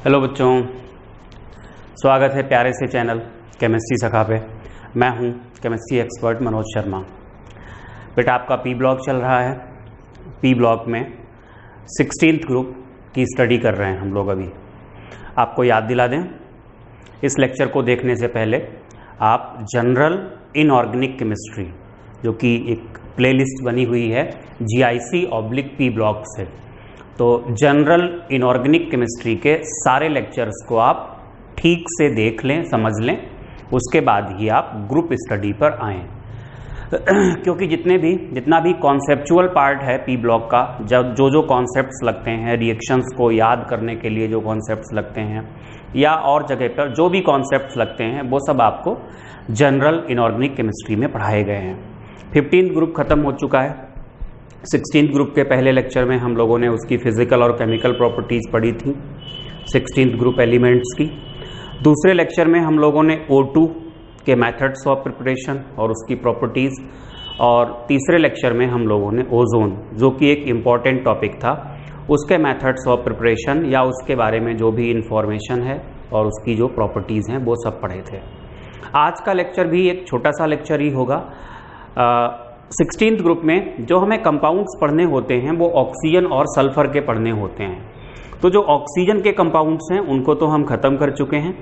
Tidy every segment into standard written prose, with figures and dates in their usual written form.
Hello बच्चों, स्वागत है प्यारे से चैनल केमिस्ट्री सखा पे। मैं हूं केमिस्ट्री एक्सपर्ट मनोज शर्मा। बेटा आपका पी ब्लॉक चल रहा है। पी ब्लॉक में 16th ग्रुप की स्टडी कर रहे हैं हम लोग। अभी आपको याद दिला दें, इस लेक्चर को देखने से पहले आप जनरल इनऑर्गेनिक केमिस्ट्री, जो कि एक प्लेलिस्ट बनी हुई है GIC/P ब्लॉक से, तो जनरल इनऑर्गेनिक केमिस्ट्री के सारे लेक्चर्स को आप ठीक से देख लें, समझ लें, उसके बाद ही आप ग्रुप स्टडी पर आएँ। क्योंकि जितना भी कॉन्सेप्चुअल पार्ट है पी ब्लॉक का, जो कॉन्सेप्ट्स लगते हैं, रिएक्शंस को याद करने के लिए जो कॉन्सेप्ट्स लगते हैं या और जगह पर जो भी कॉन्सेप्ट्स लगते हैं, वो सब आपको जनरल इनऑर्गेनिक केमिस्ट्री में पढ़ाए गए हैं। 15th ग्रुप खत्म हो चुका है। 16th ग्रुप के पहले लेक्चर में हम लोगों ने उसकी फिजिकल और केमिकल प्रॉपर्टीज़ पढ़ी थी, 16th ग्रुप एलिमेंट्स की। दूसरे लेक्चर में हम लोगों ने O2 के मेथड्स ऑफ प्रिपरेशन और उसकी प्रॉपर्टीज़, और तीसरे लेक्चर में हम लोगों ने ओजोन, जो कि एक इम्पॉर्टेंट टॉपिक था, उसके मेथड्स ऑफ प्रिपरेशन या उसके बारे में जो भी इंफॉर्मेशन है और उसकी जो प्रॉपर्टीज़ हैं वो सब पढ़े थे। आज का लेक्चर भी एक छोटा सा लेक्चर ही होगा। 16th ग्रुप में जो हमें कंपाउंड्स पढ़ने होते हैं वो ऑक्सीजन और सल्फर के पढ़ने होते हैं। तो जो ऑक्सीजन के कंपाउंड्स हैं उनको तो हम ख़त्म कर चुके हैं।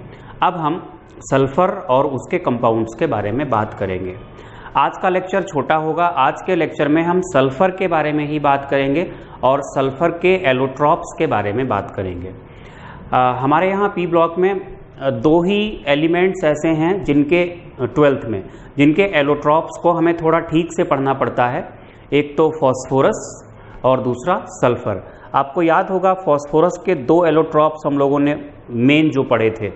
अब हम सल्फर और उसके कंपाउंड्स के बारे में बात करेंगे। आज का लेक्चर छोटा होगा। आज के लेक्चर में हम सल्फर के बारे में ही बात करेंगे और सल्फर के एलोट्रॉप्स के बारे में बात करेंगे। हमारे यहाँ पी ब्लॉक में दो ही एलिमेंट्स ऐसे हैं जिनके 12th में जिनके एलोट्रॉप्स को हमें थोड़ा ठीक से पढ़ना पड़ता है। एक तो फॉस्फोरस और दूसरा सल्फर। आपको याद होगा फॉस्फोरस के दो एलोट्रॉप्स हम लोगों ने मेन जो पढ़े थे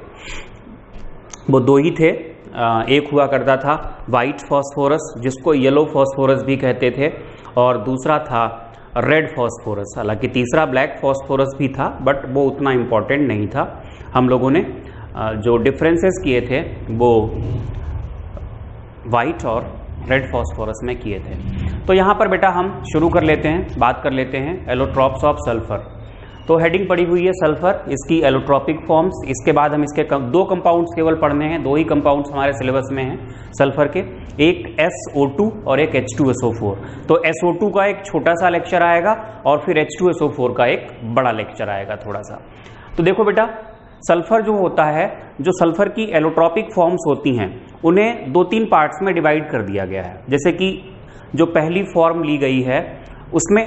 वो दो ही थे। एक हुआ करता था वाइट फॉस्फोरस, जिसको येलो फॉस्फोरस भी कहते थे, और दूसरा था रेड फॉस्फोरस। हालांकि तीसरा ब्लैक फॉस्फोरस भी था, बट वो उतना इम्पोर्टेंट नहीं था। हम लोगों ने जो डिफरेंसेस किए थे वो वाइट और रेड फॉस्फोरस में किए थे। तो यहाँ पर बेटा हम शुरू कर लेते हैं, बात कर लेते हैं एलोट्रॉप्स ऑफ सल्फर। तो हेडिंग पड़ी हुई है सल्फर, इसकी एलोट्रॉपिक फॉर्म्स। इसके बाद हम इसके दो कंपाउंड्स केवल पढ़ने हैं। दो ही कंपाउंड्स हमारे सिलेबस में हैं सल्फर के, एक SO2 और एक H2SO4। तो SO2 का एक छोटा सा लेक्चर आएगा और फिर H2SO4 का एक बड़ा लेक्चर आएगा थोड़ा सा। तो देखो बेटा, सल्फर जो होता है, जो सल्फर की एलोट्रॉपिक फॉर्म्स होती हैं, उन्हें 2-3 पार्ट्स में डिवाइड कर दिया गया है। जैसे कि जो पहली फॉर्म ली गई है उसमें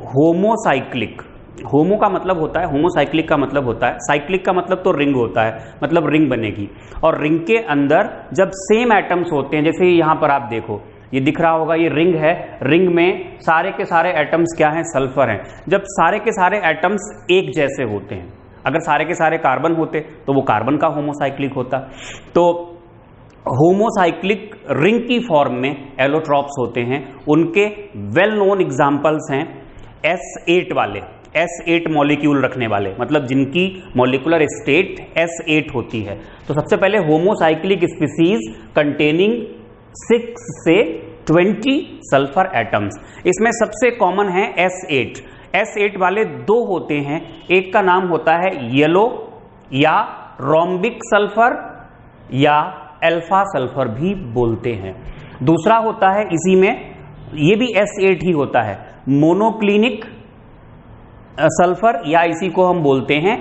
होमोसाइक्लिक, होमो का मतलब होता है, होमोसाइक्लिक का मतलब होता है, साइक्लिक का मतलब तो रिंग होता है, मतलब रिंग बनेगी। और रिंग के अंदर जब सेम एटम्स होते हैं, जैसे यहाँ पर आप देखो, ये दिख रहा होगा, ये रिंग है। रिंग में सारे के सारे एटम्स क्या हैं? सल्फर हैं। जब सारे के सारे एटम्स एक जैसे होते हैं, अगर सारे के सारे कार्बन होते तो वो कार्बन का होमोसाइक्लिक होता। तो होमोसाइक्लिक रिंग की फॉर्म में एलोट्रॉप्स होते हैं। उनके वेल नोन एग्जांपल्स हैं S8 वाले, S8 मॉलिक्यूल रखने वाले, मतलब जिनकी मॉलिक्यूलर स्टेट S8 होती है। तो सबसे पहले होमोसाइक्लिक स्पीसीज कंटेनिंग 6 से 20 सल्फर एटम्स। इसमें सबसे कॉमन है S8। S8 वाले दो होते हैं, एक का नाम होता है येलो या रोम्बिक सल्फर या अल्फा सल्फर भी बोलते हैं। दूसरा होता है इसी में, ये भी S8 ही होता है, मोनोक्लिनिक सल्फर या इसी को हम बोलते हैं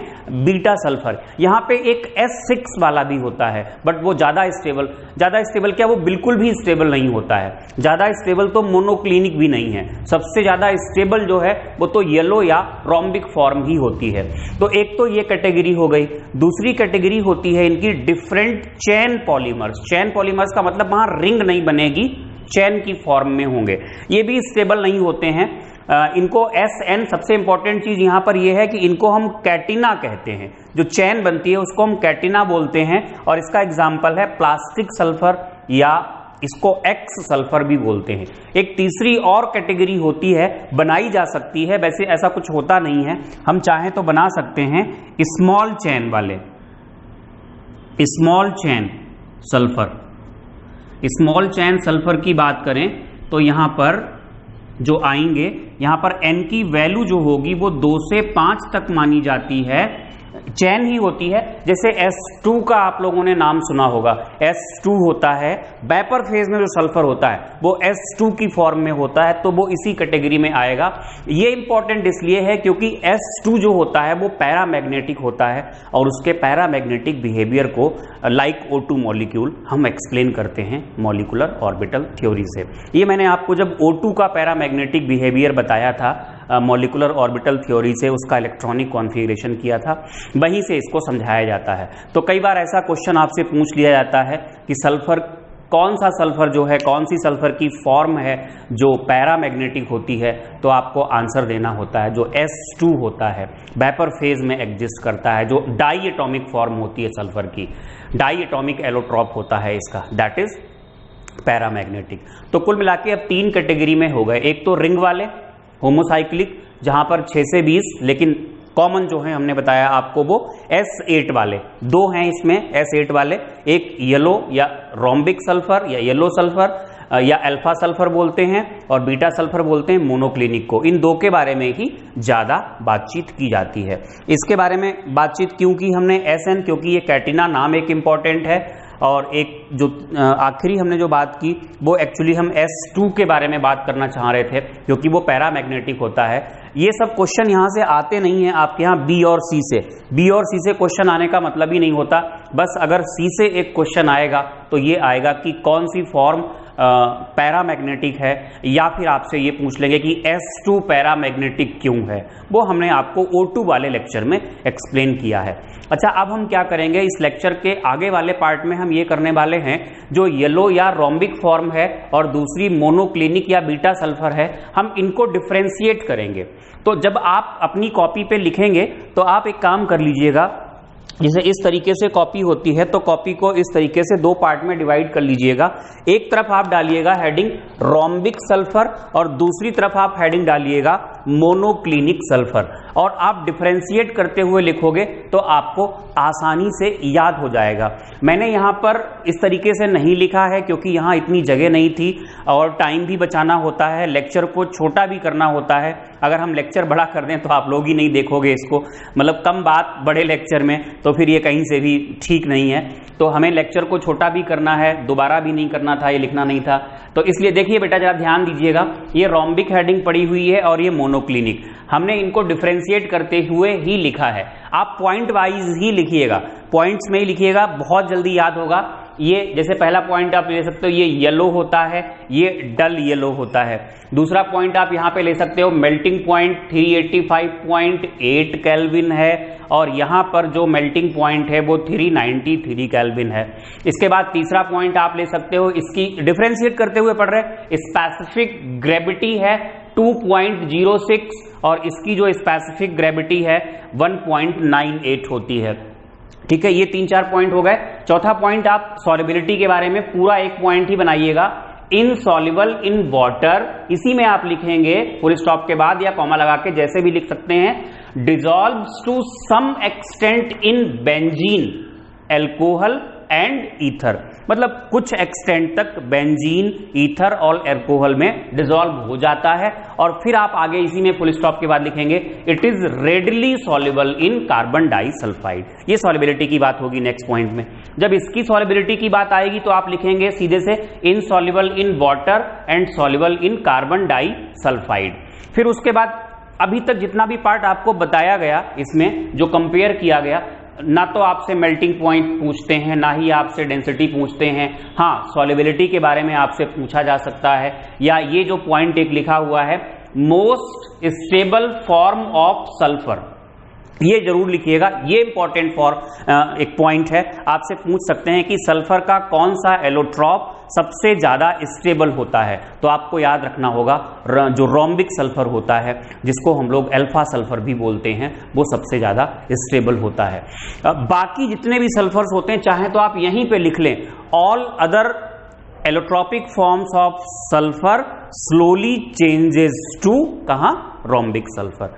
बीटा सल्फर। यहाँ पे एक S6 वाला भी होता है, बट वो ज़्यादा स्टेबल क्या, वो बिल्कुल भी स्टेबल नहीं होता है। ज़्यादा स्टेबल तो मोनोक्लिनिक भी नहीं है। सबसे ज़्यादा स्टेबल जो है वो तो येलो या रोम्बिक फॉर्म ही होती है। तो एक तो ये कैटेगरी हो गई। दूसरी कैटेगरी होती है इनकी different chain polymers. Chain polymers का मतलब वहाँ रिंग नहीं बनेगी, चेन की फॉर्म में होंगे। ये भी स्टेबल नहीं होते हैं। इनको SN, सबसे इंपॉर्टेंट चीज यहां पर यह है कि इनको हम कैटिना कहते हैं। जो चैन बनती है उसको हम कैटिना बोलते हैं, और इसका एग्जाम्पल है प्लास्टिक सल्फर या इसको X सल्फर भी बोलते हैं। एक तीसरी और कैटेगरी होती है, बनाई जा सकती है, वैसे ऐसा कुछ होता नहीं है, हम चाहें तो बना सकते हैं, स्मॉल चैन वाले, स्मॉल चैन सल्फर। स्मॉल चैन सल्फर की बात करें तो यहां पर जो आएंगे, यहां पर N की वैल्यू जो होगी वो 2 से 5 तक मानी जाती है चेन ही होती है। जैसे S2 का आप लोगों ने नाम सुना होगा, S2 होता है, वेपर फेज में जो सल्फर होता है वो S2 की फॉर्म में होता है, तो वो इसी कैटेगरी में आएगा। ये इंपॉर्टेंट इसलिए है क्योंकि S2 जो होता है वो पैरामैग्नेटिक होता है और उसके पैरामैग्नेटिक बिहेवियर को लाइक O2 मॉलिक्यूल हम एक्सप्लेन करते हैं मॉलिक्यूलर ऑर्बिटल थ्योरी से। ये मैंने आपको जब O2 का पैरामैग्नेटिक बिहेवियर बताया था मॉलिक्यूलर ऑर्बिटल थ्योरी से, उसका इलेक्ट्रॉनिक कॉन्फ़िगरेशन किया था, वहीं से इसको समझाया जाता है। तो कई बार ऐसा क्वेश्चन आपसे पूछ लिया जाता है कि सल्फर, कौन सा सल्फर जो है, कौन सी सल्फर की फॉर्म है जो पैरामैग्नेटिक होती है, तो आपको आंसर देना होता है जो S2 होता है, वेपर फेज में एग्जिस्ट करता है, जो डाई एटॉमिक फॉर्म होती है सल्फर की, डाई एटॉमिक एलोट्रॉप होता है इसका, दैट इज पैरामैग्नेटिक। तो कुल मिला के अब 3 कैटेगरी में हो गए। एक तो रिंग वाले होमोसाइक्लिक जहां पर 6 से 20, लेकिन कॉमन जो है हमने बताया आपको वो S8 वाले, 2 हैं इसमें S8 वाले, एक येलो या रोम्बिक सल्फर या येलो सल्फर या अल्फा सल्फर बोलते हैं, और बीटा सल्फर बोलते हैं मोनोक्लिनिक को। इन 2 के बारे में ही ज्यादा बातचीत की जाती है। इसके बारे में बातचीत क्यों की हमने SN, क्योंकि ये कैटिना नाम एक इंपॉर्टेंट है, और एक जो आखिरी हमने जो बात की वो एक्चुअली हम S2 के बारे में बात करना चाह रहे थे, क्योंकि वो पैरामैग्नेटिक होता है। ये सब क्वेश्चन यहाँ से आते नहीं हैं आपके यहाँ B और C से। B और C से क्वेश्चन आने का मतलब ही नहीं होता, बस अगर C से एक क्वेश्चन आएगा तो ये आएगा कि कौन सी फॉर्म पैरामैग्नेटिक है, या फिर आपसे ये पूछ लेंगे कि S2 पैरामैग्नेटिक क्यों है। वो हमने आपको O2 वाले लेक्चर में एक्सप्लेन किया है। अच्छा, अब हम क्या करेंगे, इस लेक्चर के आगे वाले पार्ट में हम ये करने वाले हैं, जो येलो या रोम्बिक फॉर्म है और दूसरी मोनोक्लिनिक या बीटा सल्फर है, हम इनको डिफ्रेंशिएट करेंगे। तो जब आप अपनी कॉपी पे लिखेंगे तो आप एक काम कर लीजिएगा, जैसे इस तरीके से कॉपी होती है तो कॉपी को इस तरीके से 2 पार्ट में डिवाइड कर लीजिएगा। एक तरफ आप डालिएगा हेडिंग रोम्बिक सल्फर और दूसरी तरफ आप हेडिंग डालिएगा मोनोक्लिनिक सल्फर, और आप डिफरेंशिएट करते हुए लिखोगे तो आपको आसानी से याद हो जाएगा। मैंने यहाँ पर इस तरीके से नहीं लिखा है क्योंकि यहाँ इतनी जगह नहीं थी और टाइम भी बचाना होता है, लेक्चर को छोटा भी करना होता है। अगर हम लेक्चर बड़ा कर दें तो आप लोग ही नहीं देखोगे इसको, मतलब कम बात बड़े लेक्चर में, तो फिर ये कहीं से भी ठीक नहीं है। तो हमें लेक्चर को छोटा भी करना है, दोबारा भी नहीं करना था, ये लिखना नहीं था। तो इसलिए देखिए बेटा, जरा ध्यान दीजिएगा, ये रोम्बिक हेडिंग पड़ी हुई है और ये मोनोक्लिनिक, हमने इनको डिफरेंशिएट करते हुए ही लिखा है। आप पॉइंट वाइज ही लिखिएगा, पॉइंट्स में ही लिखिएगा, बहुत जल्दी याद होगा। ये जैसे पहला पॉइंट आप ले सकते हो, ये येलो होता है, ये डल येलो होता है। दूसरा पॉइंट आप यहाँ पे ले सकते हो, मेल्टिंग पॉइंट 385.8 केल्विन है, और यहाँ पर जो मेल्टिंग पॉइंट है वो 393 केल्विन है। इसके बाद तीसरा पॉइंट आप ले सकते हो, इसकी डिफरेंशिएट करते हुए पढ़ रहे, स्पेसिफिक ग्रेविटी है 2.06 और इसकी जो स्पेसिफिक ग्रेविटी है 1.98 होती है। ठीक है, ये 3-4 पॉइंट हो गए। चौथा पॉइंट आप सॉल्युबिलिटी के बारे में पूरा एक पॉइंट ही बनाइएगा, इनसॉल्युबल इन वाटर, इसी में आप लिखेंगे फुल स्टॉप के बाद या कॉमा लगा के, जैसे भी लिख सकते हैं, dissolves to some extent in benzene, alcohol and ether, मतलब कुछ एक्सटेंट तक बेंजीन, ईथर और एल्कोहल में डिसॉल्व हो जाता है। और फिर आप आगे इसी में फुल स्टॉप के बाद लिखेंगे, it is readily soluble in carbon disulphide. ये सॉल्युबिलिटी की बात होगी नेक्स्ट पॉइंट में। जब इसकी सॉल्युबिलिटी की बात आएगी तो आप लिखेंगे सीधे से insoluble in water and soluble in carbon disulphide. फिर उसके बाद अभी तक जितना भी पार्ट आपको बताया गया, इसमें जो कंपेयर किया गया, ना तो आपसे मेल्टिंग पॉइंट पूछते हैं, ना ही आपसे डेंसिटी पूछते हैं। हाँ, सॉल्युबिलिटी के बारे में आपसे पूछा जा सकता है, या ये जो पॉइंट एक लिखा हुआ है, most stable form of sulphur, ये जरूर लिखिएगा, ये इंपॉर्टेंट एक पॉइंट है। आपसे पूछ सकते हैं कि सल्फर का कौन सा एलोट्रॉप सबसे ज्यादा स्टेबल होता है, तो आपको याद रखना होगा जो रोम्बिक सल्फर होता है, जिसको हम लोग अल्फा सल्फर भी बोलते हैं, वो सबसे ज्यादा स्टेबल होता है। बाकी जितने भी सल्फर्स होते हैं, चाहे तो आप यहीं पे लिख लें, all other allotropic forms of sulphur slowly changes to, कहां, रोम्बिक सल्फर।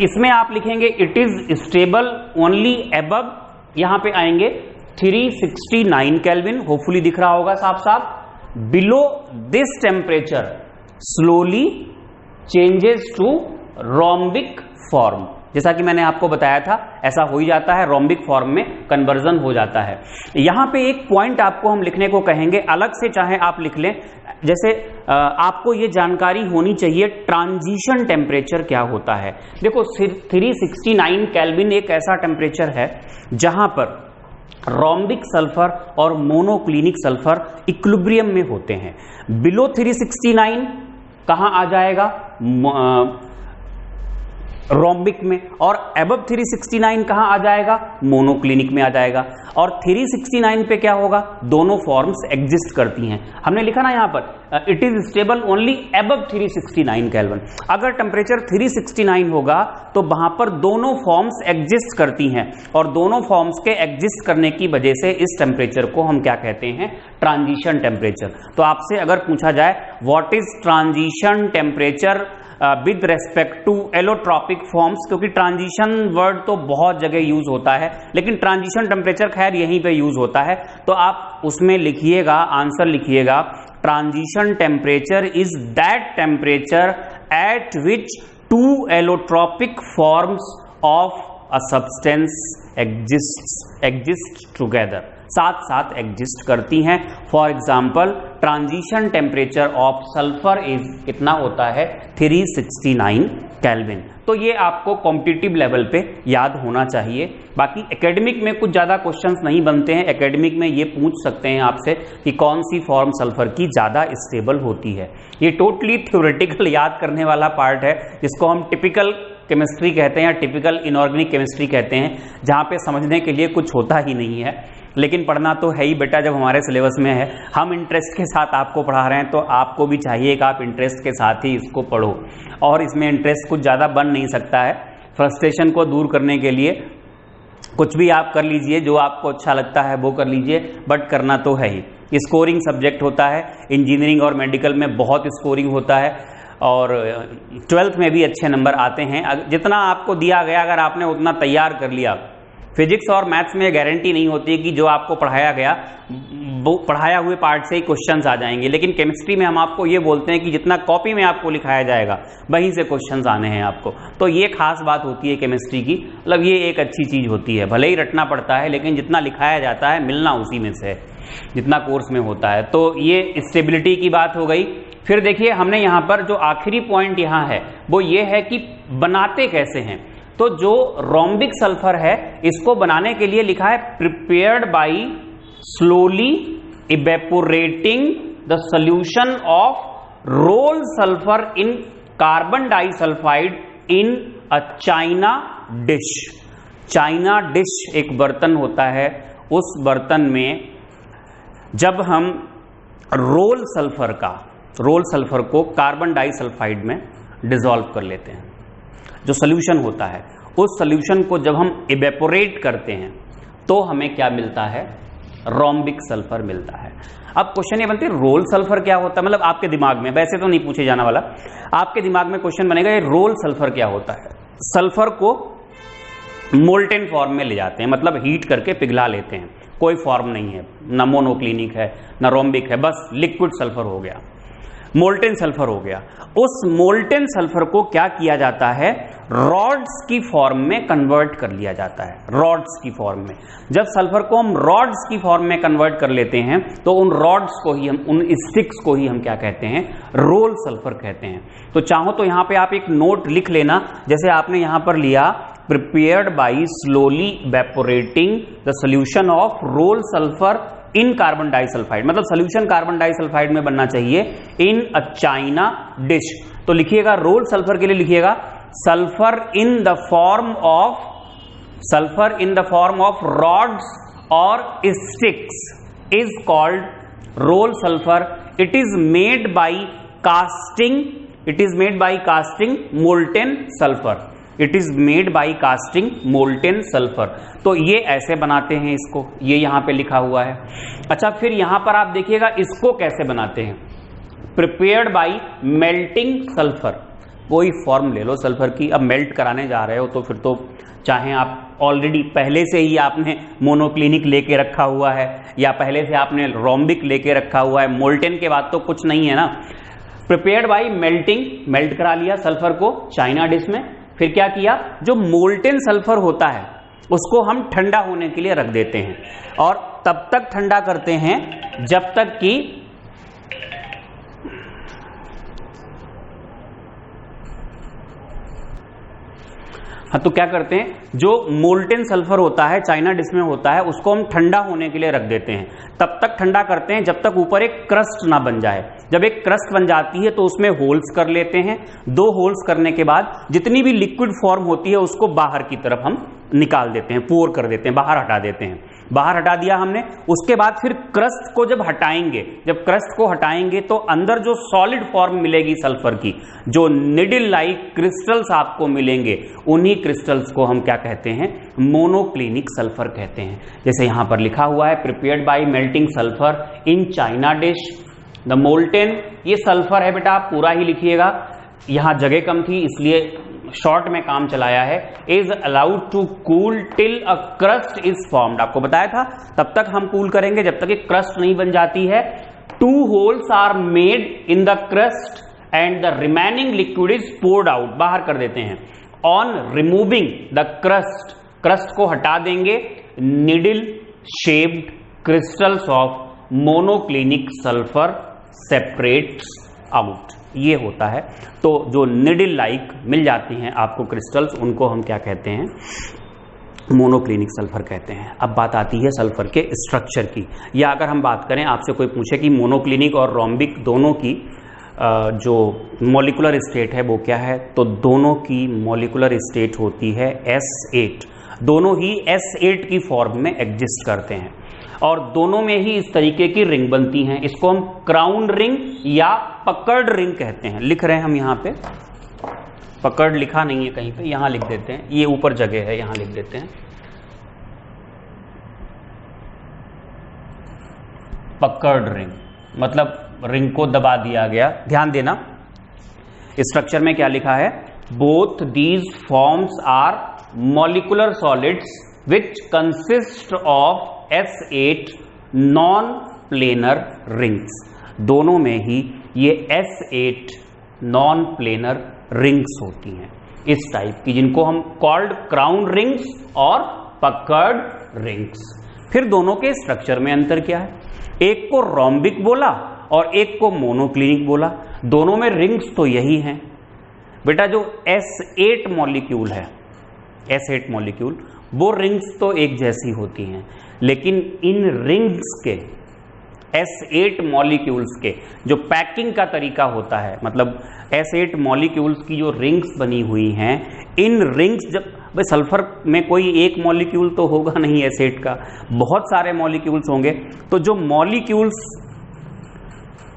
इसमें आप लिखेंगे it is stable only above, यहां पे आएंगे 369 केल्विन, होपफुली दिख रहा होगा साफ साफ। Below this temperature slowly changes to rhombic form, जैसा कि मैंने आपको बताया था ऐसा हो ही जाता है, रोम्बिक फॉर्म में कन्वर्जन हो जाता है। यहां पे एक पॉइंट आपको हम लिखने को कहेंगे, अलग से चाहे आप लिख लें, जैसे आपको ये जानकारी होनी चाहिए ट्रांजिशन टेम्परेचर क्या होता है। देखो 369 केल्विन एक ऐसा टेम्परेचर है जहां पर रोम्बिक सल्फर और मोनोक्लिनिक सल्फर इक्विलिब्रियम में होते हैं। बिलो 369 कहां आ जाएगा, रोम्बिक में, और अबव 369 कहां आ जाएगा, मोनोक्लिनिक में आ जाएगा। और 369 पे क्या होगा, दोनों फॉर्म्स एग्जिस्ट करती हैं। हमने लिखा ना यहां पर it is stable only above 369 kelvin. अगर टेम्परेचर 369 होगा तो वहां पर दोनों फॉर्म्स एग्जिस्ट करती हैं, और दोनों फॉर्म्स के एग्जिस्ट करने की वजह से इस टेम्परेचर को हम क्या कहते हैं, ट्रांजिशन टेम्परेचर। तो आपसे अगर पूछा जाए what is transition temperature with respect to allotropic forms, क्योंकि ट्रांजिशन वर्ड तो बहुत जगह यूज होता है, लेकिन ट्रांजिशन टेम्परेचर खैर यहीं पे यूज होता है, तो आप उसमें लिखिएगा, आंसर लिखिएगा, transition temperature is that temperature at which two allotropic forms of a substance exist together, साथ साथ एग्जिस्ट करती हैं। For example transition temperature of sulphur is कितना होता है, 369 केल्विन। तो ये आपको कॉम्पिटिटिव लेवल पे याद होना चाहिए। बाकी एकेडमिक में कुछ ज्यादा क्वेश्चंस नहीं बनते हैं। एकेडमिक में ये पूछ सकते हैं आपसे कि कौन सी फॉर्म सल्फर की ज्यादा स्टेबल होती है। ये टोटली थ्योरेटिकल याद करने वाला पार्ट है, जिसको हम टिपिकल केमिस्ट्री कहते हैं या टिपिकल इनऑर्गेनिक केमिस्ट्री कहते हैं, जहां पे समझने के लिए कुछ होता ही नहीं है, लेकिन पढ़ना तो है ही बेटा। जब हमारे सिलेबस में है, हम इंटरेस्ट के साथ आपको पढ़ा रहे हैं, तो आपको भी चाहिए कि आप इंटरेस्ट के साथ ही इसको पढ़ो। और इसमें इंटरेस्ट कुछ ज़्यादा बन नहीं सकता है। फ्रस्ट्रेशन को दूर करने के लिए कुछ भी आप कर लीजिए, जो आपको अच्छा लगता है वो कर लीजिए, बट करना तो है ही। स्कोरिंग सब्जेक्ट होता है, इंजीनियरिंग और मेडिकल में बहुत स्कोरिंग होता है, और 12th में भी अच्छे नंबर आते हैं। जितना आपको दिया गया अगर आपने उतना तैयार कर लिया, फिजिक्स और मैथ्स में गारंटी नहीं होती कि जो आपको पढ़ाया गया वो पढ़ाया हुए पार्ट से ही क्वेश्चंस आ जाएंगे, लेकिन केमिस्ट्री में हम आपको ये बोलते हैं कि जितना कॉपी में आपको लिखाया जाएगा वहीं से क्वेश्चंस आने हैं आपको। तो ये खास बात होती है केमिस्ट्री की, मतलब ये एक अच्छी चीज होती है। भले ही रटना पड़ता है, लेकिन जितना लिखाया जाता है मिलना उसी में से है, जितना कोर्स में होता है। तो ये स्टेबिलिटी की बात हो गई। फिर देखिए हमने यहाँ पर जो आखिरी पॉइंट यहाँ है वो ये है कि बनाते कैसे हैं। तो जो रोम्बिक सल्फर है इसको बनाने के लिए लिखा है prepared by slowly evaporating the solution of roll sulphur in carbon disulphide in a china dish. China dish एक बर्तन होता है, उस बर्तन में जब हम रोल सल्फर को कार्बन डाइसल्फाइड में डिसॉल्व कर लेते हैं, जो सोल्यूशन होता है, उस सोल्यूशन को जब हम इवेपोरेट करते हैं तो हमें क्या मिलता है, रोम्बिक सल्फर मिलता है। अब क्वेश्चन ये बनते हैं रोल सल्फर क्या होता है, मतलब आपके दिमाग में, वैसे तो नहीं पूछे जाने वाला, आपके दिमाग में क्वेश्चन बनेगा ये रोल सल्फर क्या होता है। सल्फर को मोल्टेन फॉर्म में ले जाते हैं, मतलब हीट करके पिघला लेते हैं, कोई फॉर्म नहीं है, न मोनोक्लिनिक है न रोम्बिक है, बस लिक्विड सल्फर हो गया, मोल्टेन सल्फर हो गया। उस मोल्टेन सल्फर को क्या किया जाता है, रॉड्स की फॉर्म में कन्वर्ट कर लिया जाता है। रॉड्स की फॉर्म में जब सल्फर को हम रॉड्स की फॉर्म में कन्वर्ट कर लेते हैं तो उन रॉड्स को ही हम, उन स्टिक्स को ही हम क्या कहते हैं, रोल सल्फर कहते हैं। तो चाहो तो यहां पे आप एक नोट लिख लेना, जैसे आपने यहां पर लिया prepared by slowly evaporating the solution of roll sulphur in carbon disulphide, मतलब सोल्यूशन कार्बन डाइसल्फाइड में बनना चाहिए इन अ चाइना डिश। तो लिखिएगा रोल सल्फर के लिए लिखिएगा sulphur in the form of rods और sticks is called roll sulphur. It is made by casting molten sulphur. It is made by casting molten sulphur. तो ये ऐसे बनाते हैं इसको, ये यहां पे लिखा हुआ है। अच्छा, फिर यहां पर आप देखिएगा इसको कैसे बनाते हैं, प्रिपेयर्ड बाई मेल्टिंग सल्फर। कोई फॉर्म ले लो सल्फर की, अब मेल्ट कराने जा रहे हो तो फिर तो चाहे आप ऑलरेडी पहले से ही आपने मोनोक्लिनिक लेके रखा हुआ है या पहले से आपने रोम्बिक लेके रखा हुआ है, मोल्टेन के बाद तो कुछ नहीं है ना। प्रिपेयर्ड बाई मेल्टिंग, मेल्ट करा लिया सल्फर को चाइना डिश में, फिर क्या किया, जो मोल्टेन सल्फर होता है उसको हम ठंडा होने के लिए रख देते हैं और तब तक ठंडा करते हैं जब तक कि हाँ, तो क्या करते हैं, जो मोल्टेन सल्फर होता है चाइना डिश में होता है उसको हम ठंडा होने के लिए रख देते हैं। तब तक ठंडा करते हैं जब तक ऊपर एक क्रस्ट ना बन जाए। जब एक क्रस्ट बन जाती है तो उसमें होल्स कर लेते हैं। 2 होल्स करने के बाद जितनी भी लिक्विड फॉर्म होती है उसको बाहर की तरफ हम निकाल देते हैं, पोर कर देते हैं, बाहर हटा देते हैं। बाहर हटा दिया हमने, उसके बाद फिर क्रस्ट को जब हटाएंगे, जब क्रस्ट को हटाएंगे तो अंदर जो सॉलिड फॉर्म मिलेगी सल्फर की, जो निडल लाइक क्रिस्टल्स आपको मिलेंगे, उन्हीं क्रिस्टल्स को हम क्या कहते हैं, मोनोक्लिनिक सल्फर कहते हैं। जैसे यहां पर लिखा हुआ है, prepared by melting sulphur in China dish the molten, ये सल्फर है बेटा, आप पूरा ही लिखिएगा, यहां जगह कम थी इसलिए शॉर्ट में काम चलाया है। Is allowed to cool till a crust is formed, आपको बताया था तब तक हम कूल करेंगे जब तक एक क्रस्ट नहीं बन जाती है। 2 holes are made in the crust and the remaining liquid is poured out, बाहर कर देते हैं। On removing the crust, crust को हटा देंगे, needle shaped crystals of monoclinic sulphur separates out, ये होता है। तो जो निडल लाइक मिल जाती हैं आपको क्रिस्टल्स, उनको हम क्या कहते हैं, मोनोक्लिनिक सल्फर कहते हैं। अब बात आती है सल्फर के स्ट्रक्चर की, या अगर हम बात करें, आपसे कोई पूछे कि मोनोक्लिनिक और रोम्बिक दोनों की जो मॉलिक्यूलर स्टेट है वो क्या है, तो दोनों की मॉलिक्यूलर स्टेट होती है S8। दोनों ही S8 की फॉर्म में एग्जिस्ट करते हैं और दोनों में ही इस तरीके की रिंग बनती हैं। इसको हम क्राउन रिंग या पकड़ रिंग कहते हैं। लिख रहे हैं हम यहाँ पे, पकड़ लिखा नहीं है कहीं पे, यहां लिख देते हैं, ये ऊपर जगह है यहां लिख देते हैं पकड़ रिंग, मतलब रिंग को दबा दिया गया। ध्यान देना स्ट्रक्चर में क्या लिखा है, both these forms are molecular solids which consist of S8 non planar rings. दोनों में ही ये S8 नॉन प्लेनर रिंग्स होती हैं इस टाइप की, जिनको हम कॉल्ड क्राउन रिंग्स और पकड़ रिंग्स। फिर दोनों के स्ट्रक्चर में अंतर क्या है, एक को रोम्बिक बोला और एक को मोनोक्लिनिक बोला। दोनों में रिंग्स तो यही हैं बेटा। जो S8 मॉलिक्यूल है, S8 मॉलिक्यूल, वो रिंग्स तो एक जैसी होती हैं, लेकिन इन रिंग्स के, S8 मॉलिक्यूल्स के जो पैकिंग का तरीका होता है, मतलब S8 मॉलिक्यूल्स की जो रिंग्स बनी हुई हैं, इन रिंग्स, जब भाई सल्फर में कोई एक मॉलिक्यूल तो होगा नहीं S8 का, बहुत सारे मॉलिक्यूल्स होंगे, तो जो मॉलिक्यूल्स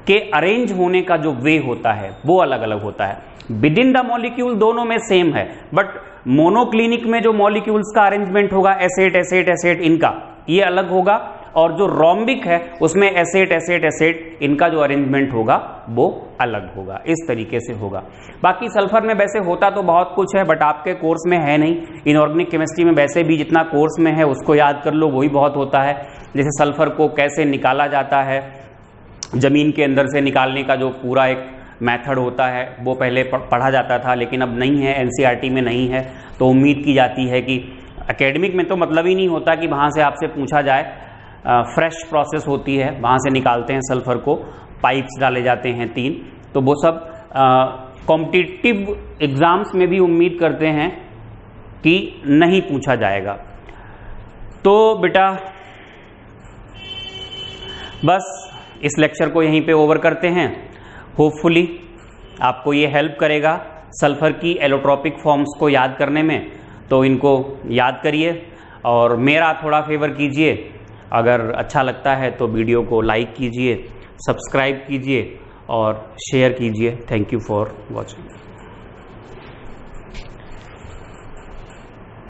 के अरेंज होने का जो वे होता है वो अलग अलग होता है। विद इन द मॉलिक्यूल दोनों में सेम है, बट मोनोक्लिनिक में जो मॉलिक्यूल्स का अरेंजमेंट होगा S8 S8 S8 इनका ये अलग होगा, और जो रोम्बिक है उसमें S8 S8 S8 इनका जो अरेंजमेंट होगा वो अलग होगा। इस तरीके से होगा। बाकी सल्फर में वैसे होता तो बहुत कुछ है, बट आपके कोर्स में है नहीं। इनऑर्गेनिक केमिस्ट्री में वैसे भी जितना कोर्स में है उसको याद कर लो, वही बहुत होता है। जैसे सल्फर को कैसे निकाला जाता है, जमीन के अंदर से निकालने का जो पूरा एक मेथड होता है वो पहले पढ़ा जाता था, लेकिन अब नहीं है, NCERT में नहीं है। तो उम्मीद की जाती है कि एकेडमिक में तो मतलब ही नहीं होता कि वहाँ से आपसे पूछा जाए, फ्रेश प्रोसेस होती है, वहाँ से निकालते हैं सल्फर को, पाइप्स डाले जाते हैं 3, तो वो सब कॉम्पिटिटिव एग्जाम्स में भी उम्मीद करते हैं कि नहीं पूछा जाएगा। तो बेटा बस इस लेक्चर को यहीं पे ओवर करते हैं। होपफुली आपको ये हेल्प करेगा सल्फर की एलोट्रॉपिक फॉर्म्स को याद करने में, तो इनको याद करिए और मेरा थोड़ा फेवर कीजिए। अगर अच्छा लगता है तो वीडियो को लाइक कीजिए, सब्सक्राइब कीजिए और शेयर कीजिए। Thank you for watching.